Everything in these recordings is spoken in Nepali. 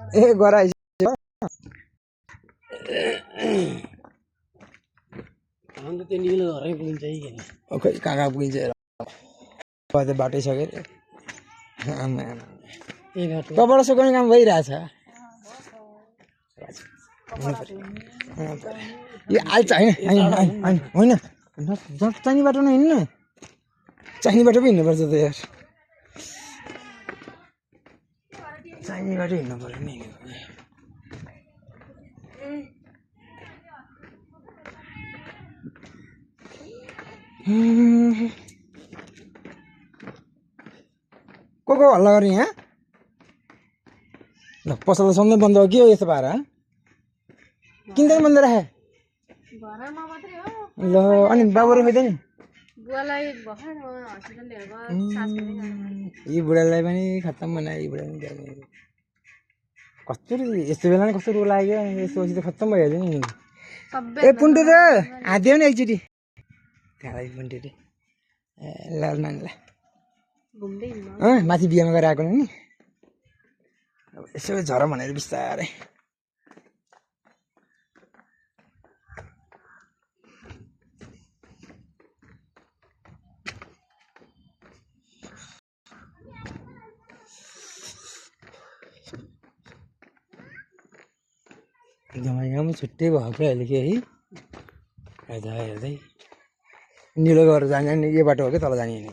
ए गरा अन्त त्यो निलो घरै पुगिन्छ कि किन खै कहाँ पुगिन्छ त बाटै सक्यो त्यही बाटो कपडा सुकाउने काम भइरहेछ यो आल्छ होइन चाहिने बाटो नै हिँड्नु चाहिने बाटो पो हिँड्नुपर्छ त यार चाहिने बाटो हिँड्नु पऱ्यो नि को हल्ला गर्ने यहाँ ल पसल त सधैँ बन्द हो के हो यस्तो पाएर किन बन्द राखे ल अनि बाबुहरू खोइ त नि यी बुढालाई पनि खत्तम बनायो यी बुढा पनि कस्तो यस्तो बेला नि कस्तो रोग लाग्यो यसोपछि त खत्तम भइहाल्यो नि ए पुन्टु त हात नि एकचोटि त्यहाँ पुन्टु ल नानीलाई माथि बिहामा गएर आएको नि यसो झर भनेर बिस्तारै जमाइमा छुट्टै भएको अहिले कि है हेर्दा हेर्दै निलो गरेर जाने नि यो बाटो हो कि तल जाने नि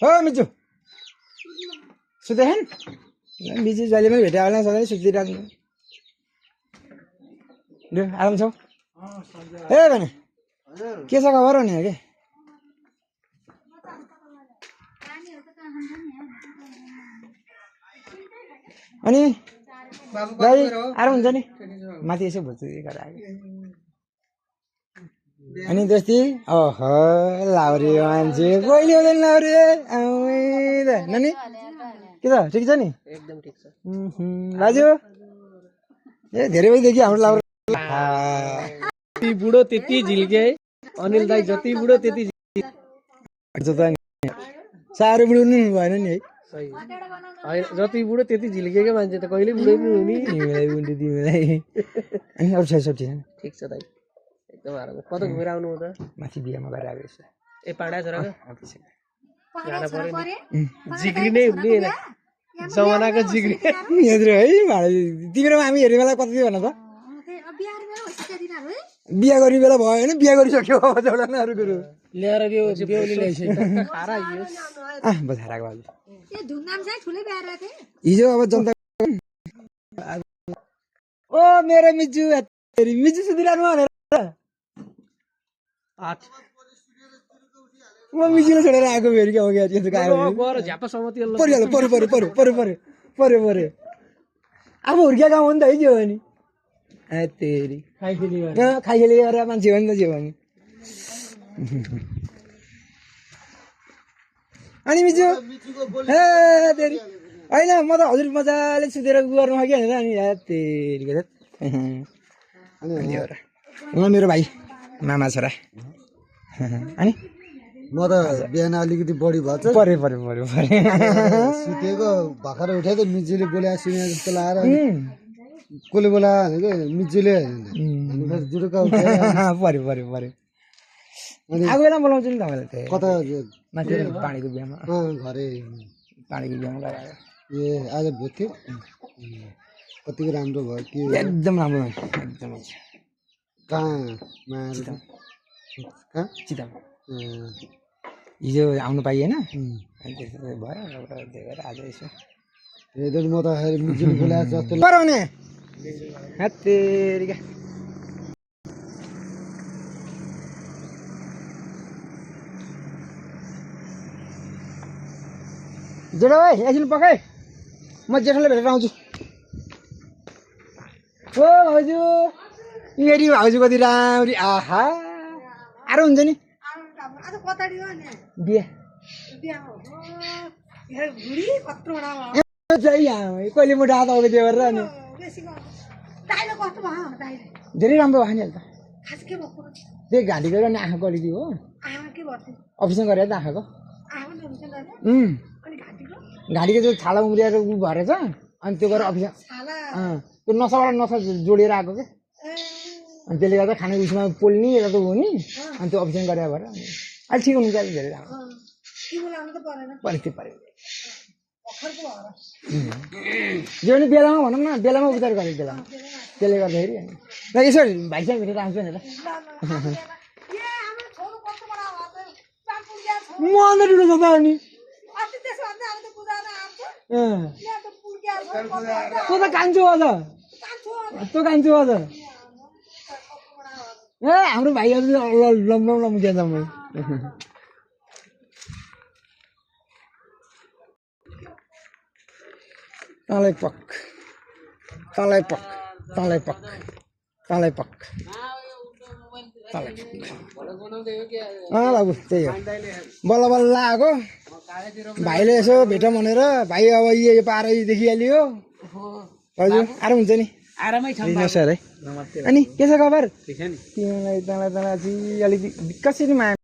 हो मिजु सुतेछन् मिजु जहिले पनि भेटा होला सधैँ सुतिरहनु लु आराम छौ ए भने के छ खबर हो नि के अनि आराम हुन्छ नि माथि यसो भुल्छु गरेर आयो अनि दोस्ती ओह लाउरे मान्छे कहिले हुँदैन लाउरे नानी के छ ठिक छ नि एकदम ठिक छ दाजु ए धेरै बजीदेखि हाम्रो लाउरे जति बुढो त्यति झिल्के अनिल दाई जति बुढो त्यति साह्रो बुढो नि भएन नि है सही होइन जति बुढो त्यति झिल्केको मान्छे त कहिले बुढो पनि हुने तिमीलाई अनि अरू छ सब ठिक छ दाइ एकदम आराम कता घुमेर आउनु हो त माथि बिहामा गएर आएको छ ए पाडा छोराको जान पर्यो नि जिग्री नै हुने जमानाको जिग्री यत्रो है तिमीहरूमा हामी हेर्ने बेला कति भन त बिहा गर्ने बेला भयो होइन बिहा गरिसक्यो अब एउटा न अरू कुरो ल्याएर बेहुली ल्याइसक्यो बजाराको बाजु हिजो अब जनता ओ मेरो मिजु मिजु सुतिरहनु भनेर म मिजुलाई छोडेर आएको फेरि क्या हो क्या परिहाल्यो पऱ्यो अब हुर्किया गाउँ हो नि त है त्यो हो नि तेरी खाइखेली गरेर मान्छे हो नि त जे भने अनि मिजु हे तेरी होइन म त हजुर मजाले सुतेर गर्नु कि भनेर अनि तेरी अनि मेरो भाइ मामा छोरा अनि म त बिहान अलिकति बढी भएछ पऱ्यो सुतेको भर्खर उठ्यो त मिजुले बोल्या सुने जस्तो लगाएर कसले बोला भनेको मिजुले जुरुका पऱ्यो आएको बेला बोलाउँछु नि तपाईँलाई कता माथि पानीको बिहामा घरै पानीको बिहामा गएर ए आज भेट्थ्यो कतिको राम्रो भयो कि एकदम राम्रो एकदमै कहाँ चितामा हिजो आउनु पाइएन भयो देखेर आज यसो म त मिजुले बोला जस्तो कराउने तेरिका जेठो भाइ एकछिन पकाइ म जेठोलाई भेटेर आउँछु ओ भाउजू मेरी भाउजू कति राम्री आहा आरो हुन्छ नि बिहा कहिले म डाँदा आएको त्यो गरेर अनि धेरै राम्रो भयो नि अहिले त त्यही घाँटीको अनि आँखाको अलिकति हो अप्रेसन गरेर त आँखाको घाँटीको त्यो छाला उम्रिएर उ भएर छ अनि त्यो गरेर अप्रेसन त्यो नसाबाट नसा जोडिएर आएको क्या अनि त्यसले गर्दा खाने उसमा पोल्ने यता त हुने अनि त्यो अप्रेसन गरेर भएर अहिले ठिक हुनुहुन्छ अहिले धेरै राम्रो पऱ्यो पऱ्यो जो पनि बेलामा भनौँ न बेलामा उपचार गरेको बेलामा त्यसले गर्दाखेरि ल यसो भाइसँग भेटेर आउँछु नि त म अन्त ठुलो छ त अनि तँ त कान्छु अझ तँ कान्छु अझ ए हाम्रो भाइहरू लम्बाउँ क्या त म तँलाई पक तँलाई पक तँलाई पक तँलाई पक तँलाई बाबु त्यही हो बल्ल बल्ल आएको भाइले यसो भेट भनेर भाइ अब यो पार देखिहाल्यो हजुर आराम हुन्छ नि आरामै छ सर है अनि के छ खबर तिमीलाई तँलाई तँलाई चाहिँ अलिक कसरी माया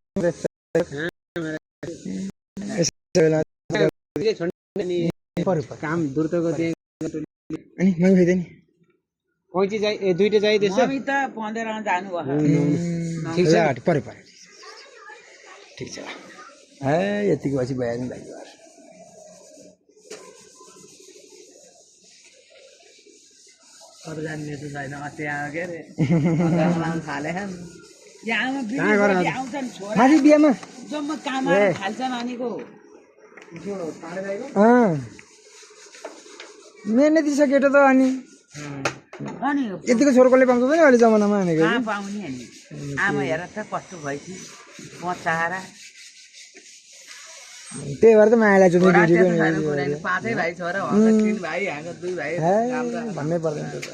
काम दुर्तको अनि मैले खाइदिएँ नि कैची जाइ दुईटा चाहिँदैछ हामी त 15 मा जानु भयो ठिक छ पऱ्यो पऱ्यो ठिक छ ए यतिको पछि भइहाल्यो नि भाइ अरू जान्ने त छैन अस्ति आयो के अरे 15 मा थाले हैं यहाँ बिहे आउँछन् छोरा माथि बिहामा जम्मा काम थाल्छन् अनिको मेहनत दिन्छ केटो त अनि अनि यतिको छोरोकोले पाउँछ नि अहिले जमानामा भनेको कहाँ पाउने अनि आमा हेर त कस्तो भइछि पचाएर त्यही भएर त माया लाग्छ पाँचै भाइ छोरा हो 3 भाइ हाम्रो 2 भाइ भन्नै पर्दैन त्यो त